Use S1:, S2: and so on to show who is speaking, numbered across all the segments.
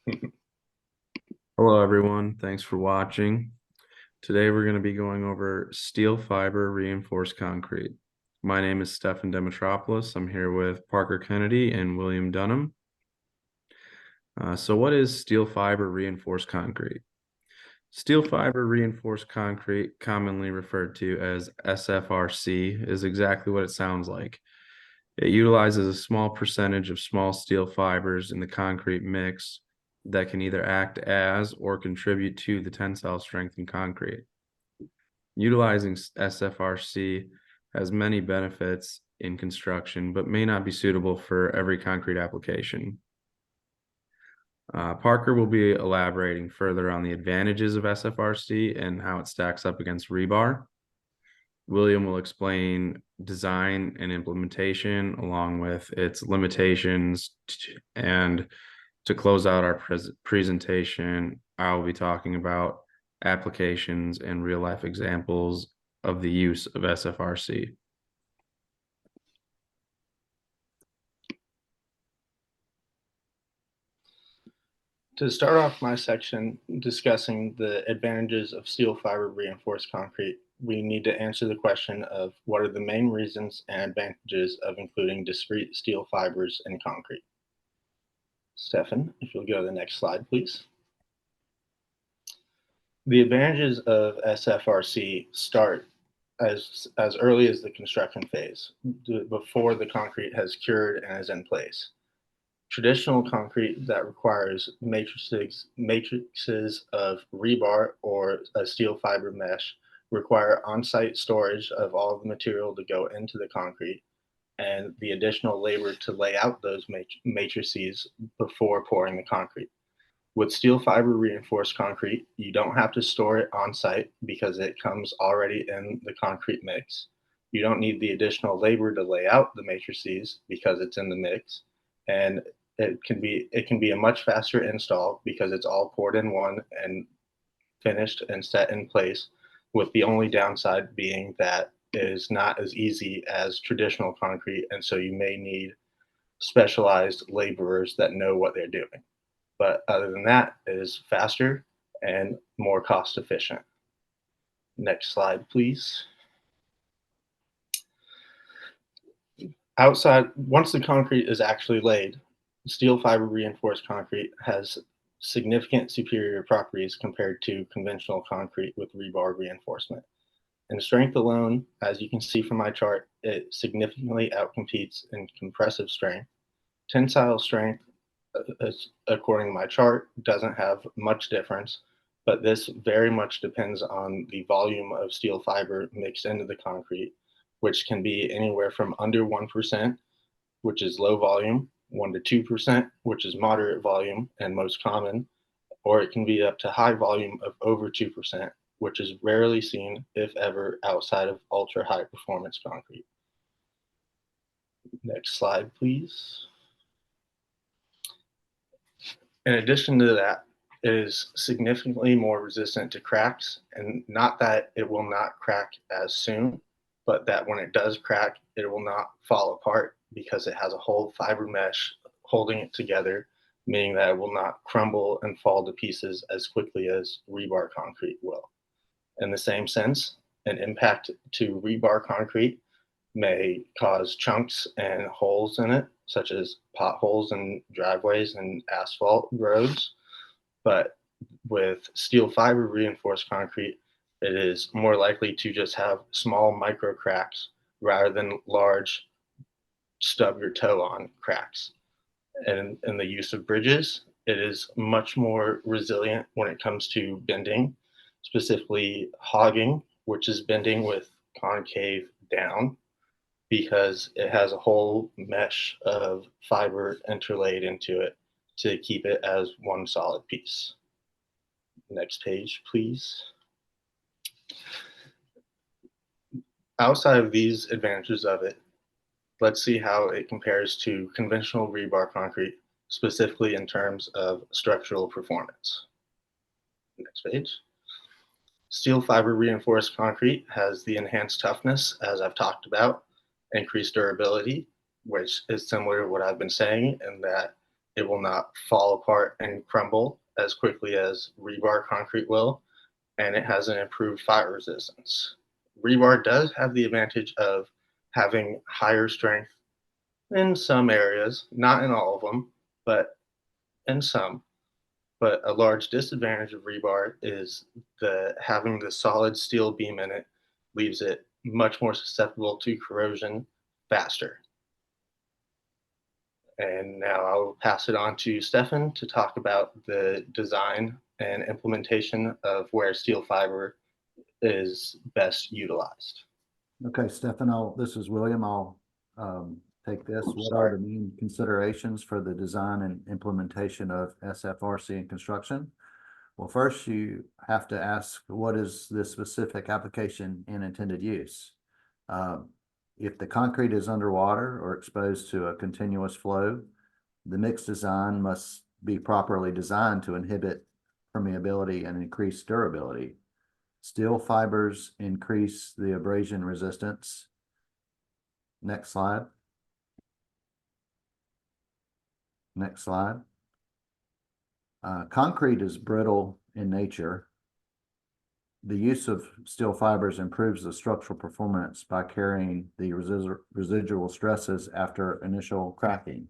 S1: Hello, everyone. Thanks for watching. Today, we're going to be going over steel fiber reinforced concrete. My name is Stefan Demetropoulos. I'm here with Parker Kennedy and William Dunham. So what is steel fiber reinforced concrete? Steel fiber reinforced concrete, commonly referred to as SFRC, is exactly what it sounds like. It utilizes a small percentage of small steel fibers in the concrete mix that can either act as or contribute to the tensile strength in concrete. Utilizing SFRC has many benefits in construction, but may not be suitable for every concrete application. Parker will be elaborating further on the advantages of SFRC and how it stacks up against rebar. William will explain design and implementation along with its limitations. And to close out our presentation, I will be talking about applications and real life examples of the use of SFRC.
S2: To start off my section discussing the advantages of steel fiber reinforced concrete, we need to answer the question of what are the main reasons and advantages of including discrete steel fibers in concrete. Stefan, if you'll go to the next slide, please. The advantages of SFRC start as early as the construction phase, before the concrete has cured and is in place. Traditional concrete that requires matrices of rebar or a steel fiber mesh require on-site storage of all the material to go into the concrete and the additional labor to lay out those matrices before pouring the concrete. With steel fiber reinforced concrete, you don't have to store it on site because it comes already in the concrete mix. You don't need the additional labor to lay out the matrices because it's in the mix. And it can be a much faster install because it's all poured in one and finished and set in place, with the only downside being that it is not as easy as traditional concrete, and so you may need specialized laborers that know what they're doing. But other than that, it is faster and more cost efficient. Next slide, please. Once the concrete is actually laid, steel fiber reinforced concrete has significant superior properties compared to conventional concrete with rebar reinforcement. In strength alone, as you can see from my chart, it significantly outcompetes in compressive strength. Tensile strength, according to my chart, doesn't have much difference, but this very much depends on the volume of steel fiber mixed into the concrete, which can be anywhere from under 1%, which is low volume, 1 to 2%, which is moderate volume and most common, or it can be up to high volume of over 2%, which is rarely seen, if ever, outside of ultra high performance concrete. Next slide, please. In addition to that, it is significantly more resistant to cracks, and not that it will not crack as soon, but that when it does crack, it will not fall apart because it has a whole fiber mesh holding it together, meaning that it will not crumble and fall to pieces as quickly as rebar concrete will. In the same sense, an impact to rebar concrete may cause chunks and holes in it, such as potholes in driveways and asphalt roads. But with steel fiber reinforced concrete, it is more likely to just have small micro cracks rather than large stub your toe on cracks. And in the use of bridges, it is much more resilient when it comes to bending, specifically hogging, which is bending with concave down, because it has a whole mesh of fiber interlaid into it to keep it as one solid piece. Next page, please. Outside of these advantages of it, let's see how it compares to conventional rebar concrete, specifically in terms of structural performance. Next page. Steel fiber reinforced concrete has the enhanced toughness, as I've talked about, increased durability, which is similar to what I've been saying, in that it will not fall apart and crumble as quickly as rebar concrete will, and it has an improved fire resistance. Rebar does have the advantage of having higher strength in some areas, not in all of them, but in some. But a large disadvantage of rebar is the having the solid steel beam in it leaves it much more susceptible to corrosion faster. And now I will pass it on to Stefan to talk about the design and implementation of where steel fiber is best utilized.
S3: Okay, Stefan, this is William. I'll take this.
S2: Oops,
S3: What are the main considerations for the design and implementation of SFRC in construction? Well, first you have to ask, what is the specific application and intended use? If the concrete is underwater or exposed to a continuous flow, the mix design must be properly designed to inhibit permeability and increase durability. Steel fibers increase the abrasion resistance. Next slide. Next slide. Concrete is brittle in nature. The use of steel fibers improves the structural performance by carrying the residual stresses after initial cracking.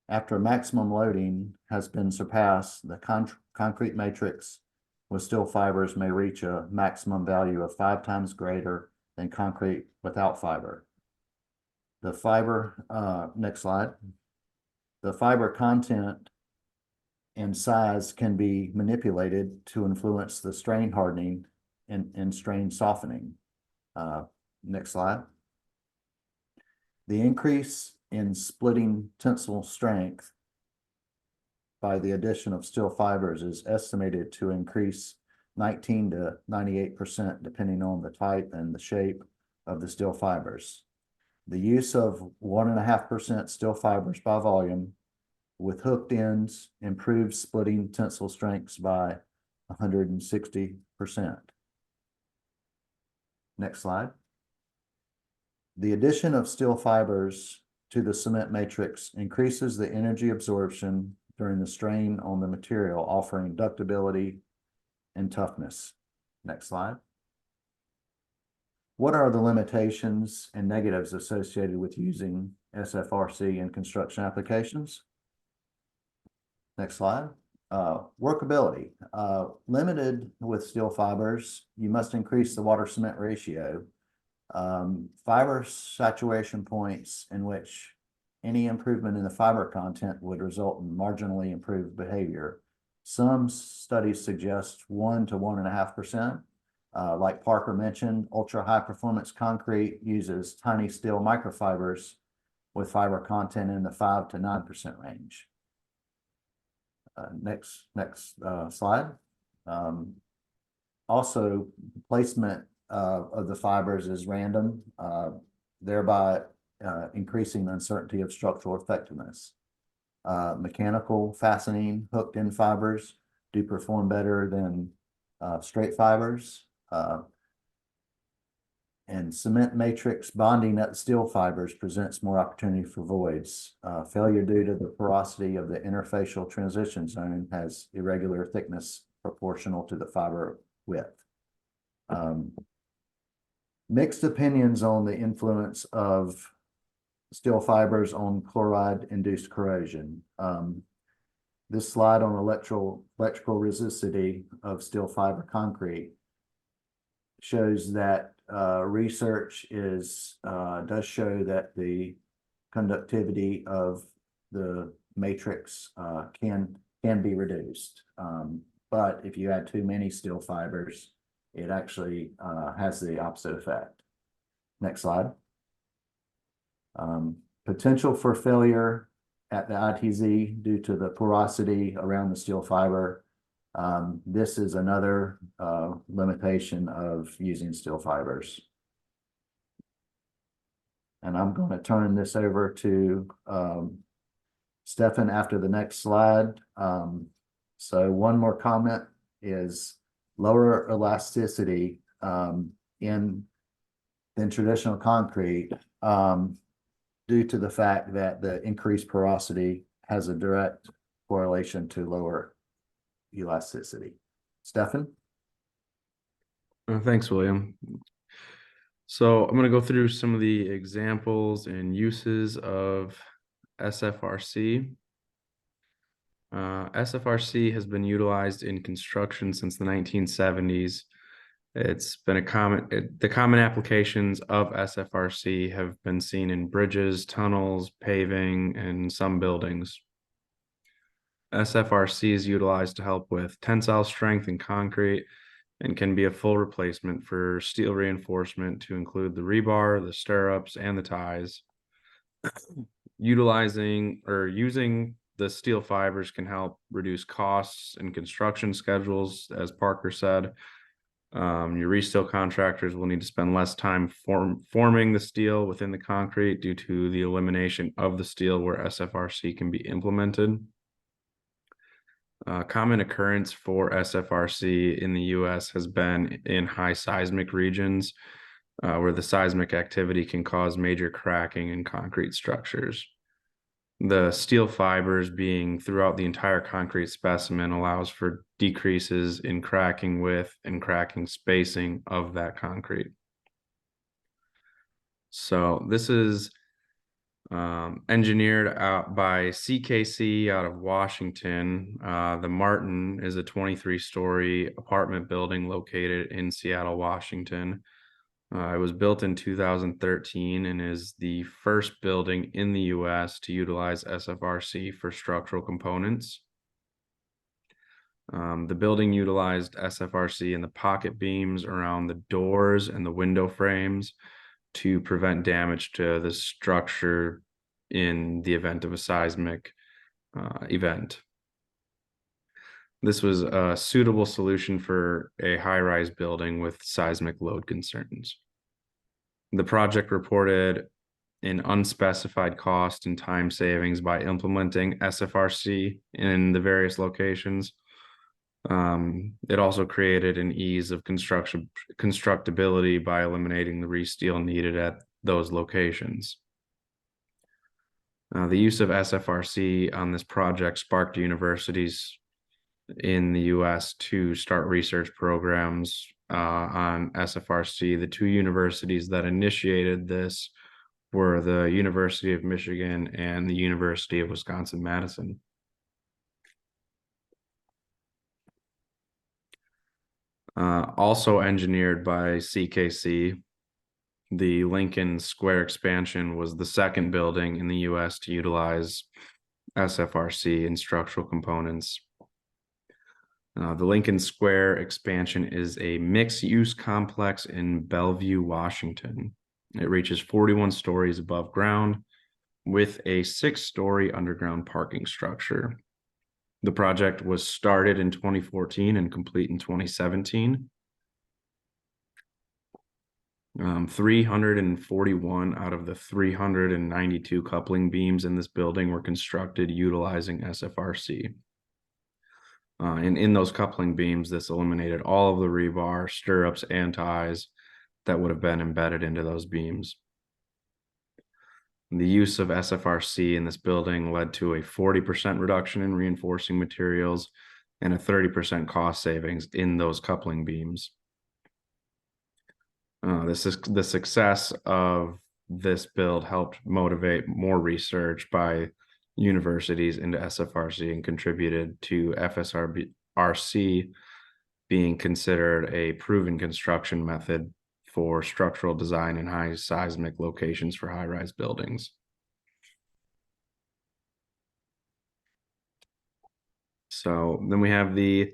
S3: After maximum loading has been surpassed, the concrete matrix with steel fibers may reach a maximum value of 5 times greater than concrete without fiber. The fiber, next slide. The fiber content and size can be manipulated to influence the strain hardening and strain softening. Next slide. The increase in splitting tensile strength by the addition of steel fibers is estimated to increase 19 to 98% depending on the type and the shape of the steel fibers. The use of 1.5% steel fibers by volume with hooked ends improves splitting tensile strengths by 160%. Next slide. The addition of steel fibers to the cement matrix increases the energy absorption during the strain on the material, offering ductability and toughness. Next slide. What are the limitations and negatives associated with using SFRC in construction applications? Next slide. Workability. Limited with steel fibers, you must increase the water cement ratio. Fiber saturation points in which any improvement in the fiber content would result in marginally improved behavior. Some studies suggest 1 to 1.5%. Like Parker mentioned, ultra high performance concrete uses tiny steel microfibers with fiber content in the 5 to 9% range. Next slide. Also, placement of the fibers is random, thereby increasing the uncertainty of structural effectiveness. Mechanical fastening hooked in fibers do perform better than straight fibers. And cement matrix bonding at steel fibers presents more opportunity for voids. Failure due to the porosity of the interfacial transition zone has irregular thickness proportional to the fiber width. Mixed opinions on the influence of steel fibers on chloride-induced corrosion. This slide on electrical resistivity of steel fiber concrete shows that research does show that the conductivity of the matrix can be reduced. But if you add too many steel fibers, it actually has the opposite effect. Next slide. Potential for failure at the ITZ due to the porosity around the steel fiber. This is another limitation of using steel fibers. And I'm going to turn this over to Stefan after the next slide. So one more comment is lower elasticity than traditional concrete due to the fact that the increased porosity has a direct correlation to lower elasticity. Stefan?
S1: Thanks, William. So I'm going to go through some of the examples and uses of SFRC. SFRC has been utilized in construction since the 1970s. It's been the common applications of SFRC have been seen in bridges, tunnels, paving, and some buildings. SFRC is utilized to help with tensile strength in concrete and can be a full replacement for steel reinforcement to include the rebar, the stirrups, and the ties. Utilizing or using the steel fibers can help reduce costs and construction schedules, as Parker said. Your resteel contractors will need to spend less time forming the steel within the concrete due to the elimination of the steel where SFRC can be implemented. Common occurrence for SFRC in the U.S. has been in high seismic regions where the seismic activity can cause major cracking in concrete structures. The steel fibers being throughout the entire concrete specimen allows for decreases in cracking width and cracking spacing of that concrete. So this is engineered out by CKC out of Washington. The Martin is a 23-story apartment building located in Seattle, Washington. It was built in 2013 and is the first building in the U.S. to utilize SFRC for structural components. The building utilized SFRC in the pocket beams around the doors and the window frames to prevent damage to the structure in the event of a seismic event. This was a suitable solution for a high-rise building with seismic load concerns. The project reported an unspecified cost and time savings by implementing SFRC in the various locations. It also created an ease of constructability by eliminating the resteel needed at those locations. The use of SFRC on this project sparked universities in the U.S. to start research programs on SFRC. The two universities that initiated this were the University of Michigan and the University of Wisconsin-Madison. Also engineered by CKC, the Lincoln Square expansion was the second building in the U.S. to utilize SFRC in structural components. The Lincoln Square expansion is a mixed-use complex in Bellevue, Washington. It reaches 41 stories above ground with a 6-story underground parking structure. The project was started in 2014 and complete in 2017. 341 out of the 392 coupling beams in this building were constructed utilizing SFRC. And in those coupling beams, this eliminated all of the rebar, stirrups, and ties that would have been embedded into those beams. The use of SFRC in this building led to a 40% reduction in reinforcing materials and a 30% cost savings in those coupling beams. The success of this build helped motivate more research by universities into SFRC and contributed to FSRC being considered a proven construction method for structural design in high seismic locations for high-rise buildings. So then we have the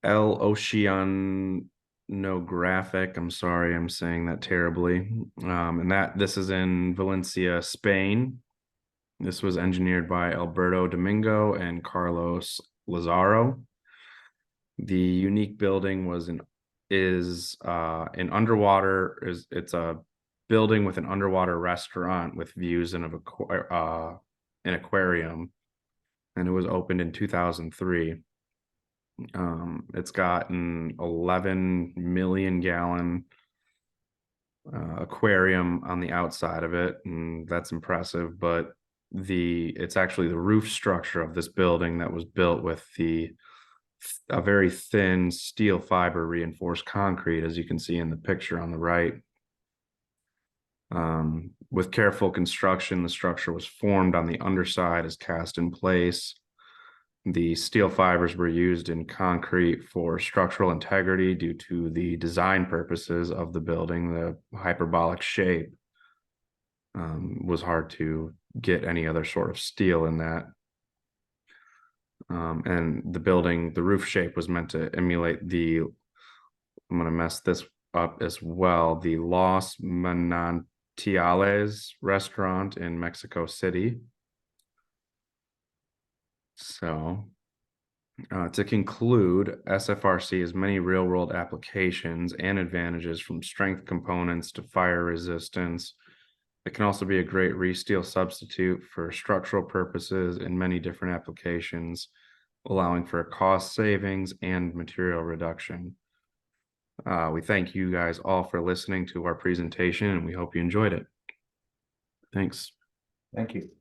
S1: L Oceanographic. I'm sorry, I'm saying that terribly. And this is in Valencia, Spain. This was engineered by Alberto Domingo and Carlos Lazaro. The unique building it's a building with an underwater restaurant with views of an aquarium, and it was opened in 2003. It's got an 11 million gallon aquarium on the outside of it, and that's impressive, but it's actually the roof structure of this building that was built with a very thin steel fiber reinforced concrete, as you can see in the picture on the right. With careful construction, the structure was formed on the underside as cast in place. The steel fibers were used in concrete for structural integrity due to the design purposes of the building. The hyperbolic shape was hard to get any other sort of steel in that. And the roof shape was meant to emulate I'm going to mess this up as well, the Los Manantiales restaurant in Mexico City. So to conclude, SFRC has many real-world applications and advantages, from strength components to fire resistance. It can also be a great resteel substitute for structural purposes in many different applications, allowing for cost savings and material reduction. We thank you guys all for listening to our presentation, and we hope you enjoyed it. Thanks.
S3: Thank you.